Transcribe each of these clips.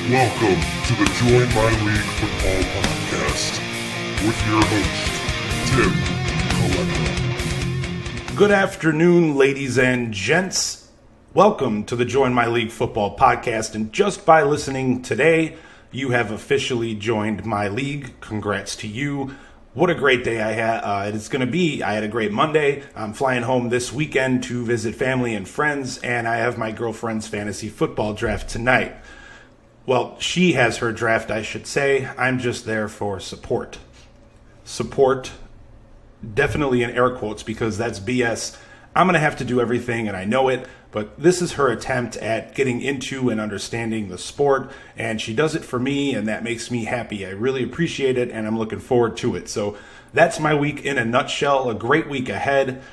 Welcome to the Join My League Football Podcast with your host, Tim Coletta. Good afternoon, ladies and gents. Welcome to the Join My League Football Podcast. And just by listening today, you have officially joined my league. Congrats to you. What a great day I had. It's going to be. I had a great Monday. I'm flying home this weekend to visit family and friends, and I have my girlfriend's fantasy football draft tonight. Well, she has her draft, I should say. I'm just there for support. Support, definitely in air quotes, because that's BS. I'm going to have to do everything, and I know it, but this is her attempt at getting into and understanding the sport, and she does it for me, and that makes me happy. I really appreciate it, and I'm looking forward to it. So that's my week in a nutshell. A great week ahead.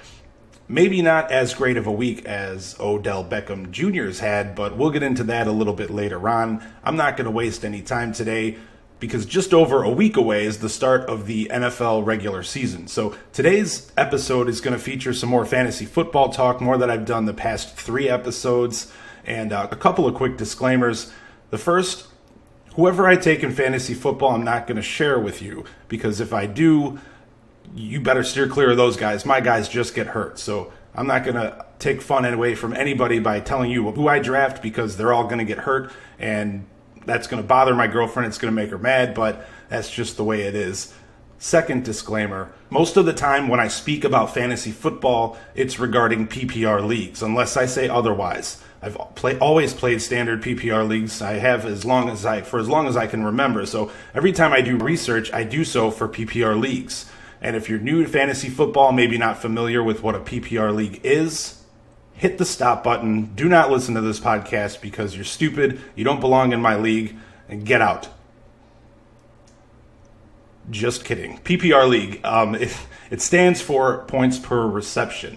Maybe not as great of a week as Odell Beckham Jr.'s had, but we'll get into that a little bit later on. I'm not going to waste any time today because just over a week away is the start of the NFL regular season. So today's episode is going to feature some more fantasy football talk, more than I've done the past 3 episodes, and a couple of quick disclaimers. The first, whoever I take in fantasy football, I'm not going to share with you, because if I do, you better steer clear of those guys. My guys just get hurt. So I'm not going to take fun away from anybody by telling you who I draft, because they're all going to get hurt, and that's going to bother my girlfriend. It's going to make her mad, but that's just the way it is. Second disclaimer, most of the time when I speak about fantasy football, it's regarding PPR leagues, unless I say otherwise. I've always played standard PPR leagues. I have for as long as I can remember. So every time I do research, I do so for PPR leagues. And if you're new to fantasy football, maybe not familiar with what a PPR league is, hit the stop button. Do not listen to this podcast because you're stupid, you don't belong in my league, and get out. Just kidding. PPR league, it stands for points per reception.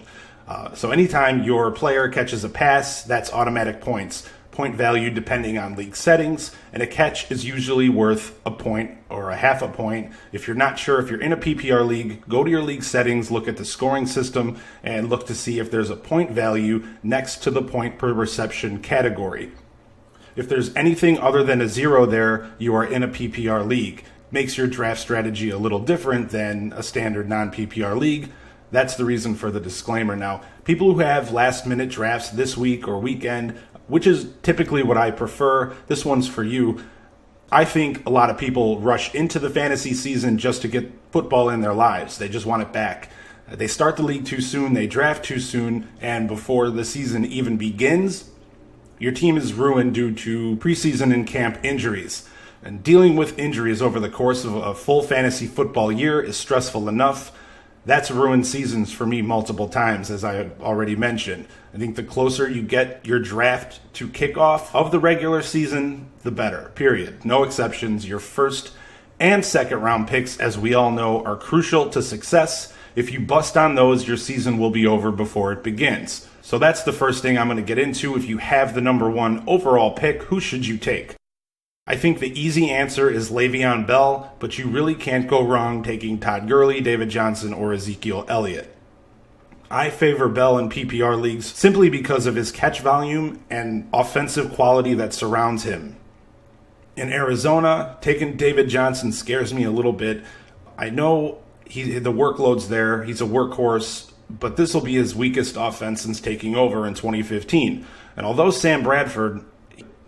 So anytime your player catches a pass, that's automatic points. Point value depending on league settings, and a catch is usually worth a point or a half a point. If you're not sure if you're in a PPR league, go to your league settings, look at the scoring system, and look to see if there's a point value next to the point per reception category. If there's anything other than a 0 there, you are in a PPR league. Makes your draft strategy a little different than a standard non-PPR league. That's the reason for the disclaimer. Now, people who have last-minute drafts this week or weekend, which is typically what I prefer, this one's for you. I think a lot of people rush into the fantasy season just to get football in their lives. They just want it back. They start the league too soon, they draft too soon, and before the season even begins, your team is ruined due to preseason and camp injuries. And dealing with injuries over the course of a full fantasy football year is stressful enough. That's ruined seasons for me multiple times, as I have already mentioned. I think the closer you get your draft to kickoff of the regular season, the better, period. No exceptions. Your first and second round picks, as we all know, are crucial to success. If you bust on those, your season will be over before it begins. So that's the first thing I'm going to get into. If you have the number 1 overall pick, who should you take? I think the easy answer is Le'Veon Bell, but you really can't go wrong taking Todd Gurley, David Johnson, or Ezekiel Elliott. I favor Bell in PPR leagues simply because of his catch volume and offensive quality that surrounds him. In Arizona, taking David Johnson scares me a little bit. I know the workload's there, he's a workhorse, but this will be his weakest offense since taking over in 2015. And although Sam Bradford,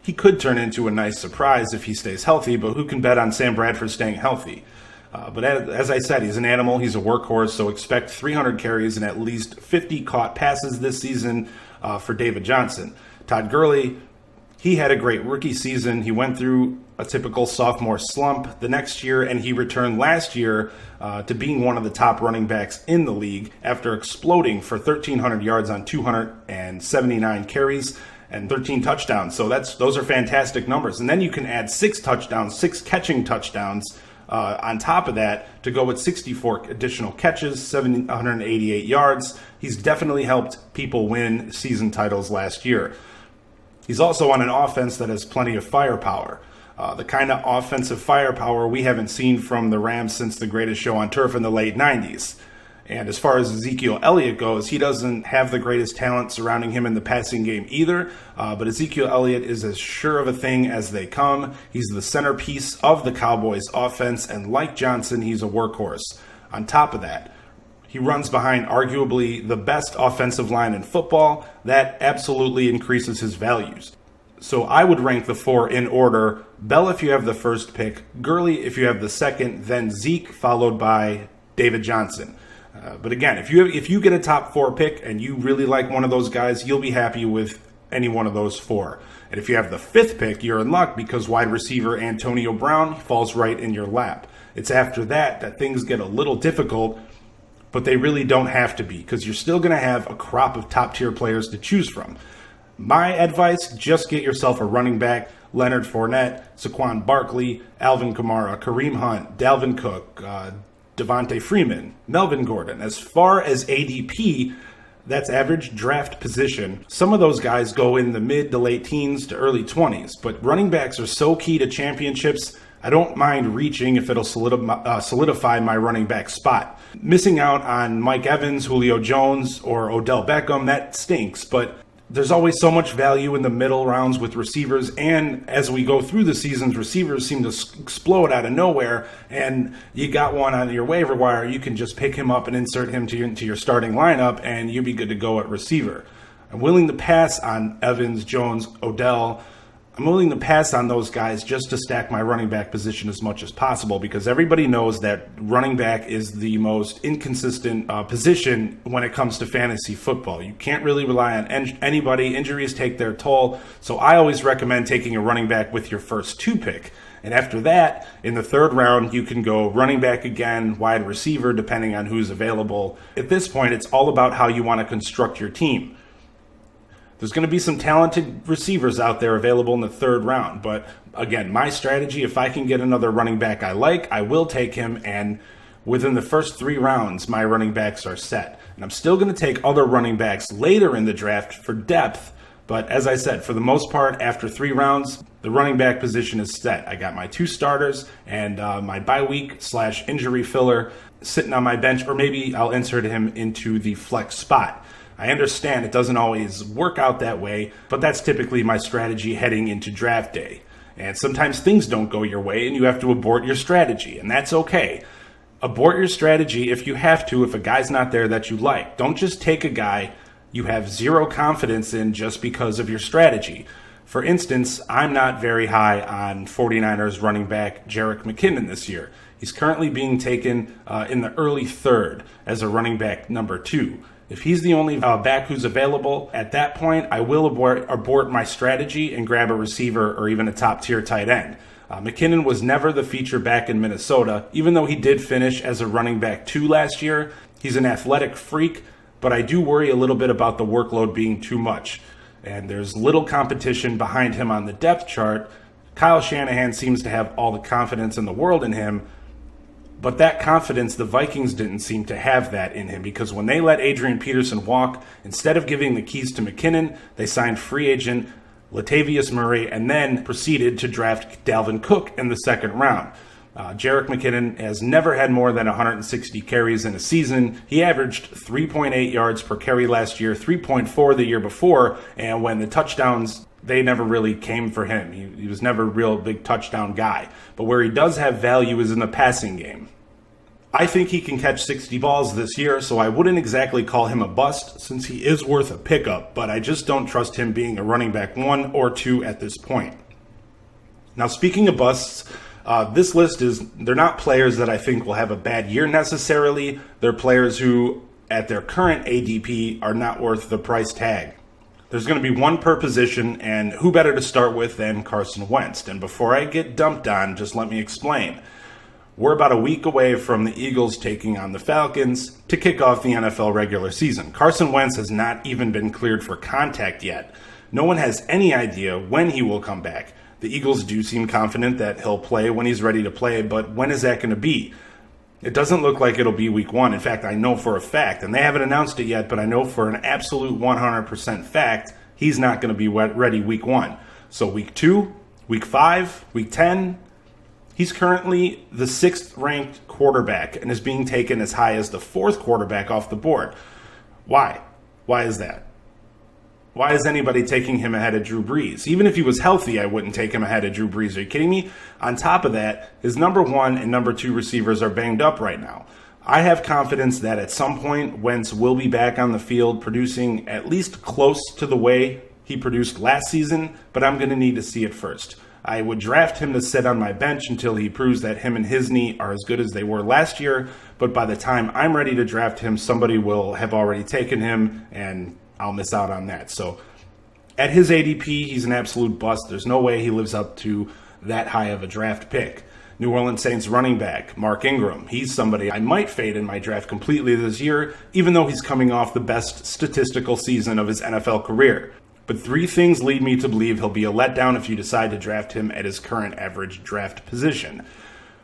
he could turn into a nice surprise if he stays healthy, but who can bet on Sam Bradford staying healthy? But as I said, he's an animal, he's a workhorse, so expect 300 carries and at least 50 caught passes this season for David Johnson. Todd Gurley, he had a great rookie season. He went through a typical sophomore slump the next year, and he returned last year to being one of the top running backs in the league after exploding for 1,300 yards on 279 carries and 13 touchdowns. So those are fantastic numbers. And then you can add 6 touchdowns, 6 catching touchdowns on top of that to go with 64 additional catches, 788 yards. He's definitely helped people win season titles last year. He's also on an offense that has plenty of firepower. The kind of offensive firepower we haven't seen from the Rams since the greatest show on turf in the late 90s. And as far as Ezekiel Elliott goes, he doesn't have the greatest talent surrounding him in the passing game either. But Ezekiel Elliott is as sure of a thing as they come. He's the centerpiece of the Cowboys offense, and like Johnson, he's a workhorse. On top of that, he runs behind arguably the best offensive line in football. That absolutely increases his values. So I would rank the 4 in order. Bell if you have the first pick, Gurley if you have the second, then Zeke followed by David Johnson. But again, if you get a top 4 pick and you really like one of those guys, you'll be happy with any one of those 4. And if you have the 5th pick, you're in luck because wide receiver Antonio Brown falls right in your lap. It's after that things get a little difficult, but they really don't have to be because you're still going to have a crop of top-tier players to choose from. My advice, just get yourself a running back. Leonard Fournette, Saquon Barkley, Alvin Kamara, Kareem Hunt, Dalvin Cook, Devontae Freeman, Melvin Gordon. As far as ADP, that's average draft position. Some of those guys go in the mid to late teens to early 20s, but running backs are so key to championships, I don't mind reaching if it'll solidify my running back spot. Missing out on Mike Evans, Julio Jones, or Odell Beckham, that stinks, but there's always so much value in the middle rounds with receivers, and as we go through the seasons, receivers seem to explode out of nowhere, and you got one on your waiver wire, you can just pick him up and insert him into your starting lineup, and you'll be good to go at receiver. I'm willing to pass on Evans, Jones, Odell. I'm willing to pass on those guys just to stack my running back position as much as possible because everybody knows that running back is the most inconsistent position when it comes to fantasy football. You can't really rely on anybody. Injuries take their toll. So I always recommend taking a running back with your first 2 pick. And after that, in the 3rd round, you can go running back again, wide receiver, depending on who's available. At this point, it's all about how you want to construct your team. There's going to be some talented receivers out there available in the 3rd round. But again, my strategy, if I can get another running back I like, I will take him. And within the first 3 rounds, my running backs are set. And I'm still going to take other running backs later in the draft for depth. But as I said, for the most part, after 3 rounds, the running back position is set. I got my 2 starters and my bye week / injury filler sitting on my bench, or maybe I'll insert him into the flex spot. I understand it doesn't always work out that way, but that's typically my strategy heading into draft day. And sometimes things don't go your way and you have to abort your strategy, and that's okay. Abort your strategy if you have to, if a guy's not there that you like. Don't just take a guy you have zero confidence in just because of your strategy. For instance, I'm not very high on 49ers running back Jerick McKinnon this year. He's currently being taken in the early 3rd as a running back number 2. If he's the only back who's available at that point, I will abort my strategy and grab a receiver or even a top-tier tight end. McKinnon was never the feature back in Minnesota, even though he did finish as a running back 2 last year. He's an athletic freak, but I do worry a little bit about the workload being too much. And there's little competition behind him on the depth chart. Kyle Shanahan seems to have all the confidence in the world in him, but that confidence, the Vikings didn't seem to have that in him because when they let Adrian Peterson walk, instead of giving the keys to McKinnon, they signed free agent Latavius Murray and then proceeded to draft Dalvin Cook in the 2nd round. Jerick McKinnon has never had more than 160 carries in a season. He averaged 3.8 yards per carry last year, 3.4 the year before, and when the touchdowns, they never really came for him. He was never a real big touchdown guy. But where he does have value is in the passing game. I think he can catch 60 balls this year, so I wouldn't exactly call him a bust since he is worth a pickup, but I just don't trust him being a running back 1 or 2 at this point. Now, speaking of busts, this list they're not players that I think will have a bad year necessarily. They're players who, at their current ADP, are not worth the price tag. There's going to be 1 per position, and who better to start with than Carson Wentz? And before I get dumped on, just let me explain. We're about a week away from the Eagles taking on the Falcons to kick off the NFL regular season. Carson Wentz has not even been cleared for contact yet. No one has any idea when he will come back. The Eagles do seem confident that he'll play when he's ready to play, but when is that going to be? It doesn't look like it'll be week 1. In fact, I know for a fact, and they haven't announced it yet, but I know for an absolute 100% fact, he's not going to be ready week 1. So week 2, week 5, week 10, He's currently the 6th ranked quarterback and is being taken as high as the 4th quarterback off the board. Why? Why is that? Why is anybody taking him ahead of Drew Brees? Even if he was healthy, I wouldn't take him ahead of Drew Brees. Are you kidding me? On top of that, his number 1 and number 2 receivers are banged up right now. I have confidence that at some point, Wentz will be back on the field producing at least close to the way he produced last season, but I'm going to need to see it first. I would draft him to sit on my bench until he proves that him and his knee are as good as they were last year, but by the time I'm ready to draft him, somebody will have already taken him, and I'll miss out on that. So at his ADP, he's an absolute bust. There's no way he lives up to that high of a draft pick. New Orleans Saints running back, Mark Ingram. He's somebody I might fade in my draft completely this year, even though he's coming off the best statistical season of his NFL career. But 3 things lead me to believe he'll be a letdown if you decide to draft him at his current average draft position,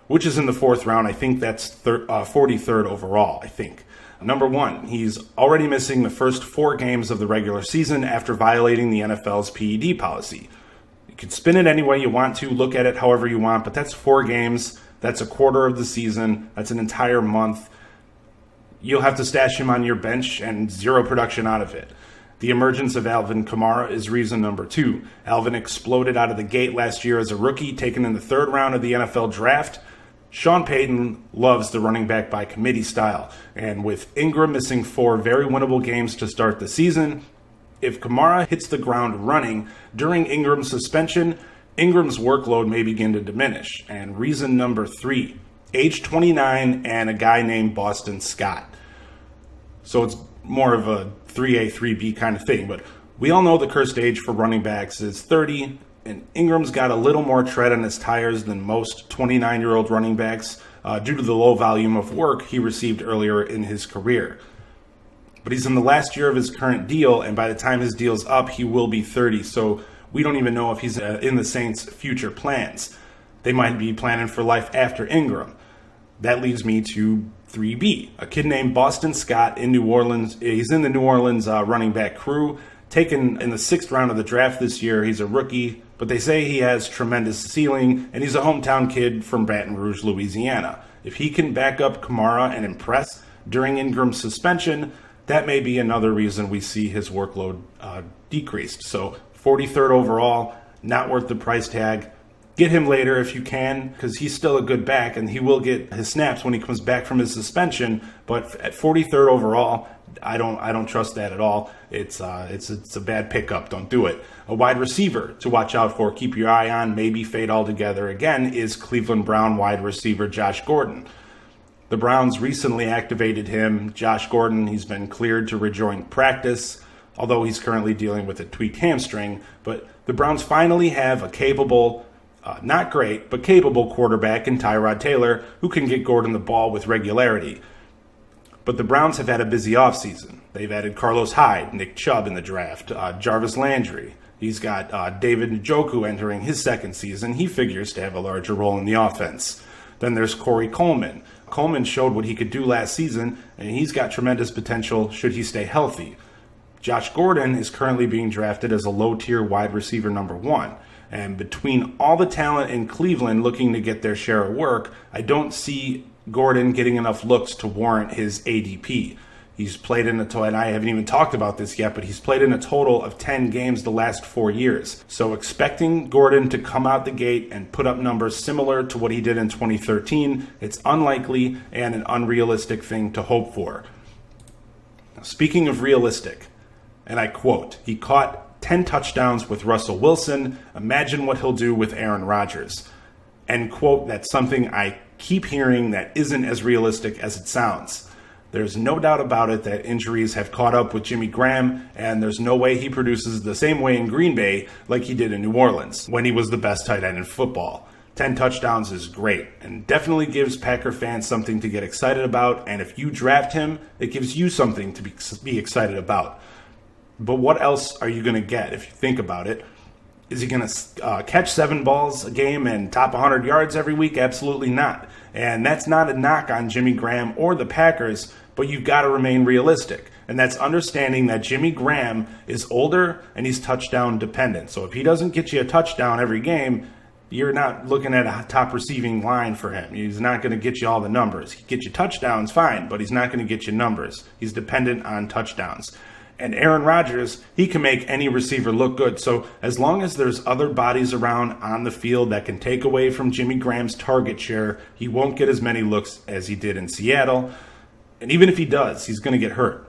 which is in the 4th round. I think that's 43rd overall, I think. Number 1, he's already missing the first 4 games of the regular season after violating the NFL's PED policy. You can spin it any way you want to, look at it however you want, but that's 4 games. That's a quarter of the season. That's an entire month. You'll have to stash him on your bench and 0 production out of it. The emergence of Alvin Kamara is reason number 2. Alvin exploded out of the gate last year as a rookie, taken in the 3rd round of the NFL draft. Sean Payton loves the running back by committee style, and with Ingram missing 4 very winnable games to start the season, if Kamara hits the ground running during Ingram's suspension, Ingram's workload may begin to diminish. And reason number 3, age 29 and a guy named Boston Scott. So it's more of a 3A, 3B kind of thing, but we all know the cursed age for running backs is 30, and Ingram's got a little more tread on his tires than most 29-year-old running backs due to the low volume of work he received earlier in his career. But he's in the last year of his current deal, and by the time his deal's up, he will be 30, so we don't even know if he's in the Saints' future plans. They might be planning for life after Ingram. That leads me to 3B, a kid named Boston Scott in New Orleans. He's in the New Orleans running back crew, taken in the 6th round of the draft this year. He's a rookie, but they say he has tremendous ceiling, and he's a hometown kid from Baton Rouge, Louisiana. If he can back up Kamara and impress during Ingram's suspension, that may be another reason we see his workload decreased. So 43rd overall, not worth the price tag. Get him later if you can, because he's still a good back, and he will get his snaps when he comes back from his suspension. But at 43rd overall, I don't trust that at all. It's a bad pickup. Don't do it. A wide receiver to watch out for, keep your eye on, maybe fade altogether again, is Cleveland Brown wide receiver Josh Gordon. The Browns recently activated him. Josh Gordon, he's been cleared to rejoin practice, although he's currently dealing with a tweaked hamstring. But the Browns finally have a capable, not great, but capable quarterback in Tyrod Taylor who can get Gordon the ball with regularity. But the Browns have had a busy offseason. They've added Carlos Hyde, Nick Chubb in the draft, Jarvis Landry. He's got David Njoku entering his 2nd season. He figures to have a larger role in the offense. Then there's Corey Coleman. Coleman showed what he could do last season, and he's got tremendous potential should he stay healthy. Josh Gordon is currently being drafted as a low-tier wide receiver number 1. And between all the talent in Cleveland looking to get their share of work, I don't see Gordon getting enough looks to warrant his ADP. He's played in a total, and I haven't even talked about this yet, but he's played in a total of 10 games the last 4 years. So expecting Gordon to come out the gate and put up numbers similar to what he did in 2013, it's unlikely and an unrealistic thing to hope for. Now, speaking of realistic, and I quote, he caught 10 touchdowns with Russell Wilson. Imagine what he'll do with Aaron Rodgers. End quote. That's something I keep hearing that isn't as realistic as it sounds. There's no doubt about it that injuries have caught up with Jimmy Graham, and there's no way he produces the same way in Green Bay like he did in New Orleans when he was the best tight end in football. 10 touchdowns is great and definitely gives Packer fans something to get excited about, and if you draft him, it gives you something to be excited about. But what else are you going to get if you think about it? Is he going to catch 7 balls a game and top 100 yards every week? Absolutely not. And that's not a knock on Jimmy Graham or the Packers, but you've got to remain realistic. And that's understanding that Jimmy Graham is older and he's touchdown dependent. So if he doesn't get you a touchdown every game, you're not looking at a top receiving line for him. He's not going to get you all the numbers. He get you touchdowns, fine, but he's not going to get you numbers. He's dependent on touchdowns. And Aaron Rodgers, he can make any receiver look good. So as long as there's other bodies around on the field that can take away from Jimmy Graham's target share, he won't get as many looks as he did in Seattle. And even if he does, he's going to get hurt.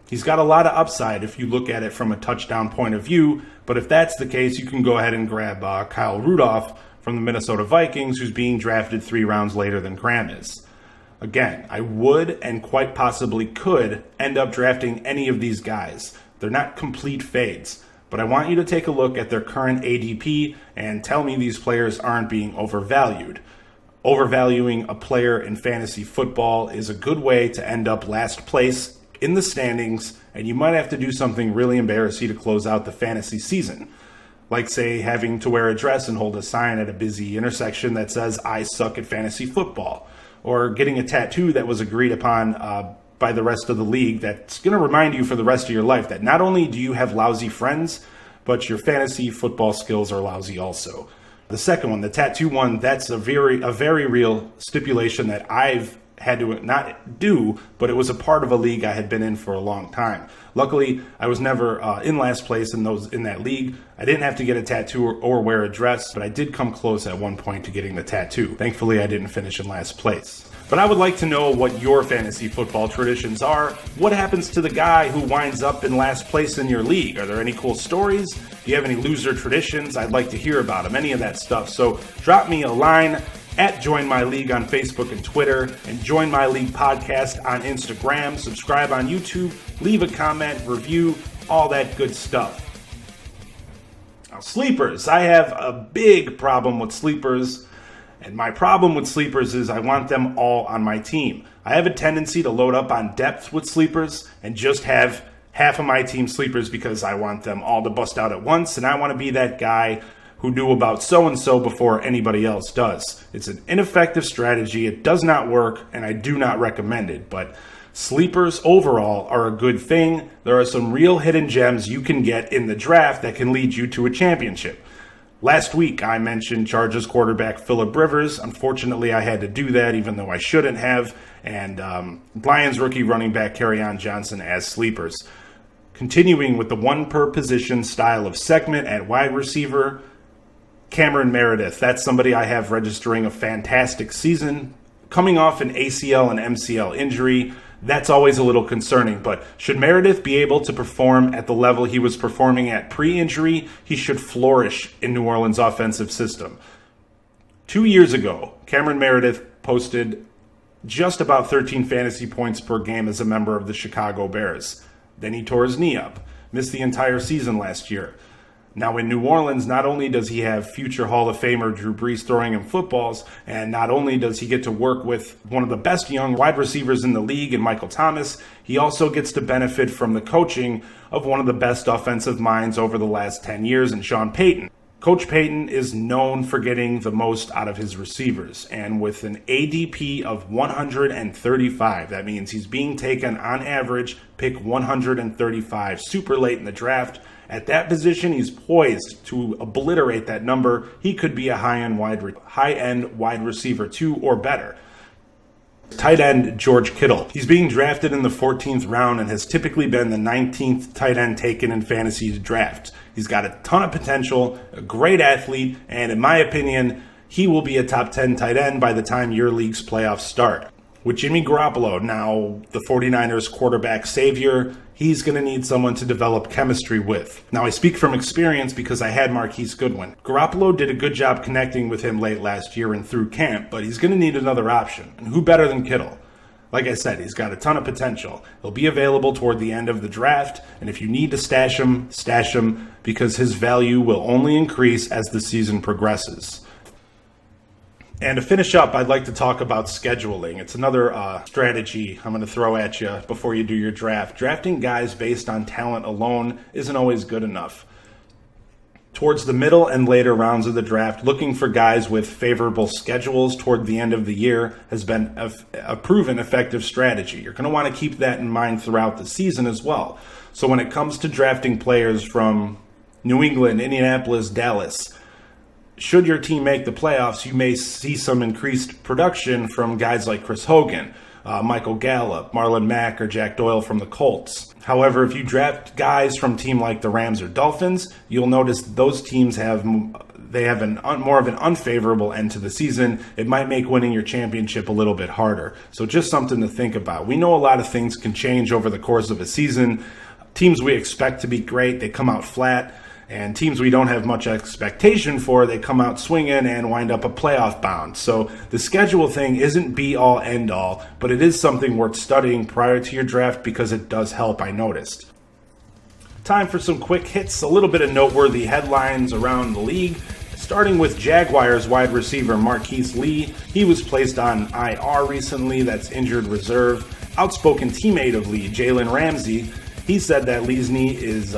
He's got a lot of upside if you look at it from a touchdown point of view, but if that's the case, you can go ahead and grab Kyle Rudolph from the Minnesota Vikings, who's being drafted 3 rounds later than Graham is. Again, I would and quite possibly could end up drafting any of these guys. They're not complete fades, but I want you to take a look at their current ADP and tell me these players aren't being overvalued. Overvaluing a player in fantasy football is a good way to end up last place in the standings, and you might have to do something really embarrassing to close out the fantasy season. Like, say, having to wear a dress and hold a sign at a busy intersection that says, "I suck at fantasy football," or getting a tattoo that was agreed upon by the rest of the league that's going to remind you for the rest of your life that not only do you have lousy friends, but your fantasy football skills are lousy also. The second one, the tattoo one, that's a very real stipulation that I've had to not do, but it was a part of a league I had been in for a long time. Luckily, I was never in last place in that league. I didn't have to get a tattoo or wear a dress, but I did come close at one point to getting the tattoo. Thankfully, I didn't finish in last place. But I would like to know what your fantasy football traditions are. What happens to the guy who winds up in last place in your league? Are there any cool stories? Do you have any loser traditions? I'd like to hear about them, any of that stuff. So drop me a line at Join My League on Facebook and Twitter, and Join My League podcast on Instagram. Subscribe on YouTube, leave a comment, review, all that good stuff. Now, sleepers. I have a big problem with sleepers, and my problem with sleepers is I want them all on my team. I have a tendency to load up on depth with sleepers and just have half of my team sleepers because I want them all to bust out at once, and I want to be that guy who knew about so-and-so before anybody else does. It's an ineffective strategy. It does not work, and I do not recommend it. But sleepers overall are a good thing. There are some real hidden gems you can get in the draft that can lead you to a championship. Last week, I mentioned Chargers quarterback Phillip Rivers. Unfortunately, I had to do that, even though I shouldn't have. And Lions rookie running back Kerryon Johnson as sleepers. Continuing with the one-per-position style of segment at wide receiver, Cameron Meredith. That's somebody I have registering a fantastic season. Coming off an ACL and MCL injury, that's always a little concerning. But should Meredith be able to perform at the level he was performing at pre-injury, he should flourish in New Orleans' offensive system. 2 years ago, Cameron Meredith posted just about 13 fantasy points per game as a member of the Chicago Bears. Then he tore his knee up, missed the entire season last year. Now in New Orleans, not only does he have future Hall of Famer Drew Brees throwing him footballs, and not only does he get to work with one of the best young wide receivers in the league in Michael Thomas, he also gets to benefit from the coaching of one of the best offensive minds over the last 10 years in Sean Payton. Coach Payton is known for getting the most out of his receivers, and with an ADP of 135, that means he's being taken on average, pick 135, super late in the draft. At that position, he's poised to obliterate that number. He could be a high-end wide receiver 2 or better. Tight end George Kittle. He's being drafted in the 14th round and has typically been the 19th tight end taken in fantasy draft. He's got a ton of potential, a great athlete, and in my opinion, he will be a top 10 tight end by the time your league's playoffs start. With Jimmy Garoppolo, now the 49ers quarterback savior, he's going to need someone to develop chemistry with. Now, I speak from experience because I had Marquise Goodwin. Garoppolo did a good job connecting with him late last year and through camp, but he's going to need another option. And who better than Kittle? Like I said, he's got a ton of potential. He'll be available toward the end of the draft, and if you need to stash him because his value will only increase as the season progresses. And to finish up, I'd like to talk about scheduling. It's another strategy I'm going to throw at you before you do your draft. Drafting guys based on talent alone isn't always good enough. Towards the middle and later rounds of the draft, looking for guys with favorable schedules toward the end of the year has been a proven effective strategy. You're going to want to keep that in mind throughout the season as well. So when it comes to drafting players from New England, Indianapolis, Dallas, should your team make the playoffs, you may see some increased production from guys like Chris Hogan, Michael Gallup, Marlon Mack, or Jack Doyle from the Colts. However, if you draft guys from a team like the Rams or Dolphins, you'll notice those teams have more of an unfavorable end to the season. It might make winning your championship a little bit harder. So just something to think about. We know a lot of things can change over the course of a season. Teams we expect to be great, they come out flat. And teams we don't have much expectation for, they come out swinging and wind up a playoff bound. So the schedule thing isn't be-all, end-all, but it is something worth studying prior to your draft because it does help, I noticed. Time for some quick hits, a little bit of noteworthy headlines around the league. Starting with Jaguars wide receiver Marquise Lee. He was placed on IR recently, that's injured reserve. Outspoken teammate of Lee, Jalen Ramsey, he said that Lee's knee is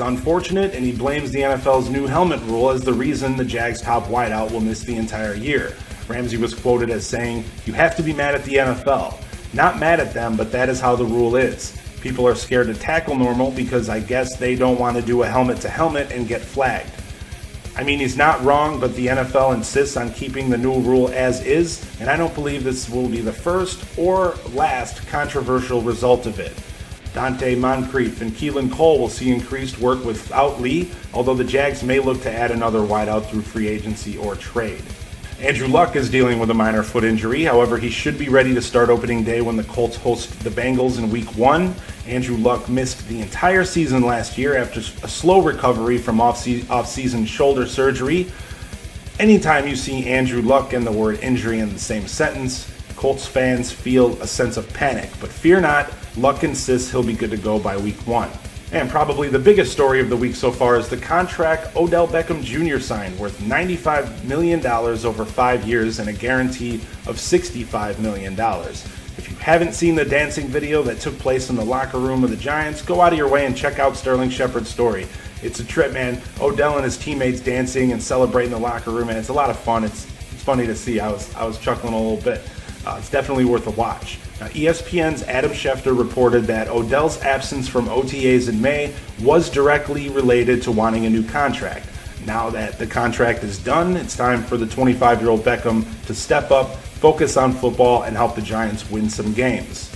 unfortunate, and he blames the NFL's new helmet rule as the reason the Jags' top wideout will miss the entire year. Ramsey was quoted as saying, "You have to be mad at the NFL. Not mad at them, but that is how the rule is. People are scared to tackle normal because I guess they don't want to do a helmet-to-helmet and get flagged." I mean, he's not wrong, but the NFL insists on keeping the new rule as is, and I don't believe this will be the first or last controversial result of it. Dante Moncrief and Keelan Cole will see increased work without Lee, although the Jags may look to add another wideout through free agency or trade. Andrew Luck is dealing with a minor foot injury. However, he should be ready to start opening day when the Colts host the Bengals in Week 1. Andrew Luck missed the entire season last year after a slow recovery from off-season shoulder surgery. Anytime you see Andrew Luck and the word injury in the same sentence, Colts fans feel a sense of panic. But fear not, Luck insists he'll be good to go by Week 1. And probably the biggest story of the week so far is the contract Odell Beckham Jr. signed, worth $95 million over 5 years and a guarantee of $65 million. If you haven't seen the dancing video that took place in the locker room of the Giants, go out of your way and check out Sterling Shepard's story. It's a trip, man. Odell and his teammates dancing and celebrating in the locker room, and it's a lot of fun. It's funny to see. I was chuckling a little bit. It's definitely worth a watch. Now, ESPN's Adam Schefter reported that Odell's absence from OTAs in May was directly related to wanting a new contract. Now that the contract is done, it's time for the 25-year-old Beckham to step up, focus on football, and help the Giants win some games.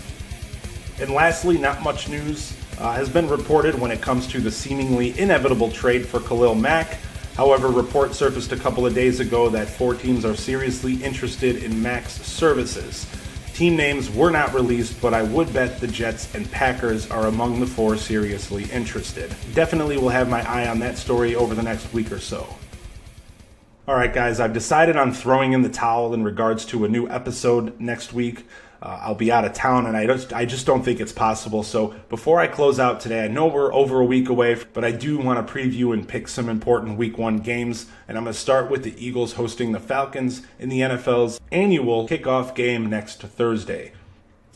And lastly, not much news has been reported when it comes to the seemingly inevitable trade for Khalil Mack. However, reports surfaced a couple of days ago that 4 teams are seriously interested in Mack's services. Team names were not released, but I would bet the Jets and Packers are among the 4 seriously interested. Definitely will have my eye on that story over the next week or so. Alright guys, I've decided on throwing in the towel in regards to a new episode next week. I'll be out of town, and I just don't think it's possible. So before I close out today, I know we're over a week away, but I do want to preview and pick some important Week 1 games. And I'm going to start with the Eagles hosting the Falcons in the NFL's annual kickoff game next Thursday.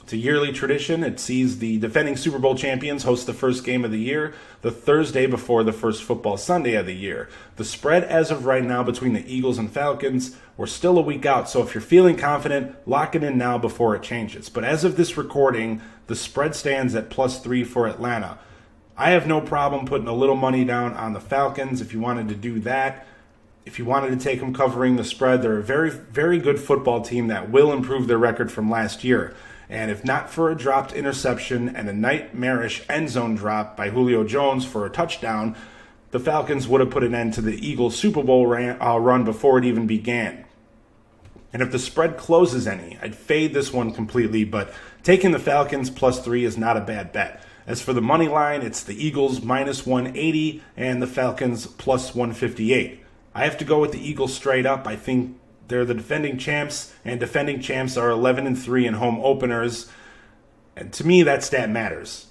It's a yearly tradition. It sees the defending Super Bowl champions host the first game of the year, the Thursday before the first football Sunday of the year. The spread as of right now between the Eagles and Falcons, we're still a week out, so if you're feeling confident, lock it in now before it changes. But as of this recording, the spread stands at +3 for Atlanta. I have no problem putting a little money down on the Falcons if you wanted to do that. If you wanted to take them covering the spread, they're a very, very good football team that will improve their record from last year. And if not for a dropped interception and a nightmarish end zone drop by Julio Jones for a touchdown, the Falcons would have put an end to the Eagles' Super Bowl run before it even began. And if the spread closes any, I'd fade this one completely, but taking the Falcons +3 is not a bad bet. As for the money line, it's the Eagles -180 and the Falcons +158. I have to go with the Eagles straight up. I think they're the defending champs, and defending champs are 11-3 in home openers. And to me, that stat matters.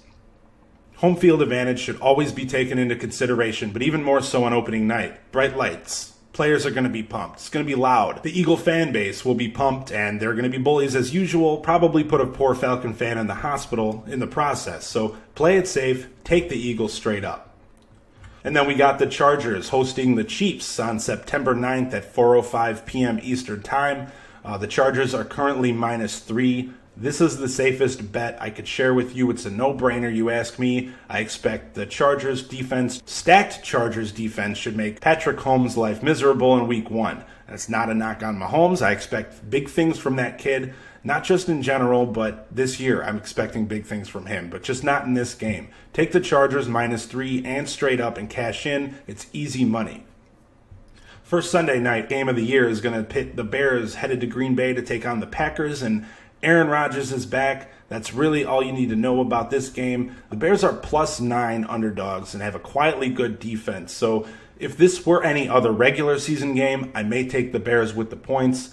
Home field advantage should always be taken into consideration, but even more so on opening night. Bright lights. Players are going to be pumped. It's going to be loud. The Eagle fan base will be pumped, and they're going to be bullies as usual. Probably put a poor Falcon fan in the hospital in the process. So play it safe. Take the Eagles straight up. And then we got the Chargers hosting the Chiefs on September 9th at 4:05 p.m. Eastern Time. The Chargers are currently -3. This is the safest bet I could share with you. It's a no-brainer, you ask me. I expect the Chargers defense, stacked Chargers defense, should make Patrick Mahomes' life miserable in week 1. That's not a knock on Mahomes. I expect big things from that kid, not just in general, but this year I'm expecting big things from him, but just not in this game. Take the Chargers -3 and straight up and cash in. It's easy money. First Sunday night game of the year is going to pit the Bears headed to Green Bay to take on the Packers, and Aaron Rodgers is back. That's really all you need to know about this game. The Bears are +9 underdogs and have a quietly good defense. So if this were any other regular season game, I may take the Bears with the points.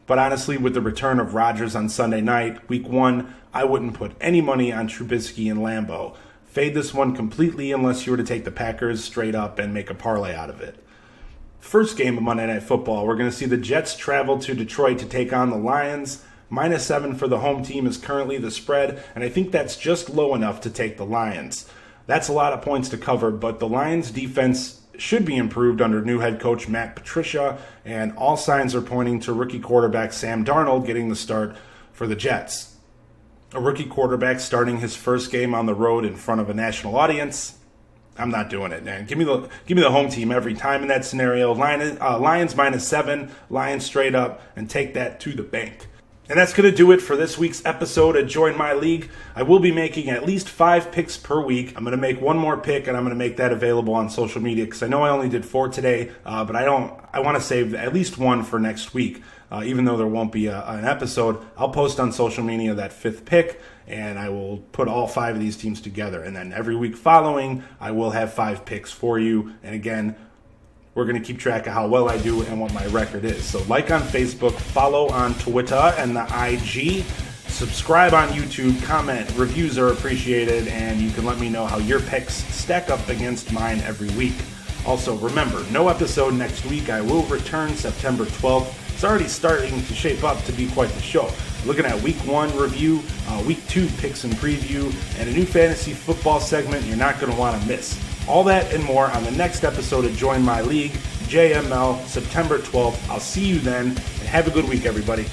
But honestly, with the return of Rodgers on Sunday night, week 1, I wouldn't put any money on Trubisky and Lambeau. Fade this one completely unless you were to take the Packers straight up and make a parlay out of it. First game of Monday Night Football, we're going to see the Jets travel to Detroit to take on the Lions. -7 for the home team is currently the spread, and I think that's just low enough to take the Lions. That's a lot of points to cover, but the Lions' defense should be improved under new head coach Matt Patricia, and all signs are pointing to rookie quarterback Sam Darnold getting the start for the Jets. A rookie quarterback starting his first game on the road in front of a national audience? I'm not doing it, man. Give me the home team every time in that scenario. Lions -7, Lions straight up, and take that to the bank. And that's going to do it for this week's episode of Join My League. I will be making at least 5 picks per week. I'm going to make one more pick, and I'm going to make that available on social media because I know I only did 4 today, but I want to save at least one for next week. Even though there won't be an episode, I'll post on social media that 5th pick, and I will put all 5 of these teams together. And then every week following, I will have 5 picks for you. And again, we're going to keep track of how well I do and what my record is. So like on Facebook, follow on Twitter and the IG, subscribe on YouTube, comment, reviews are appreciated, and you can let me know how your picks stack up against mine every week. Also, remember, no episode next week. I will return September 12th. It's already starting to shape up to be quite the show. Looking at week 1 review, week 2 picks and preview, and a new fantasy football segment you're not going to want to miss. All that and more on the next episode of Join My League, JML, September 12th. I'll see you then, and have a good week, everybody.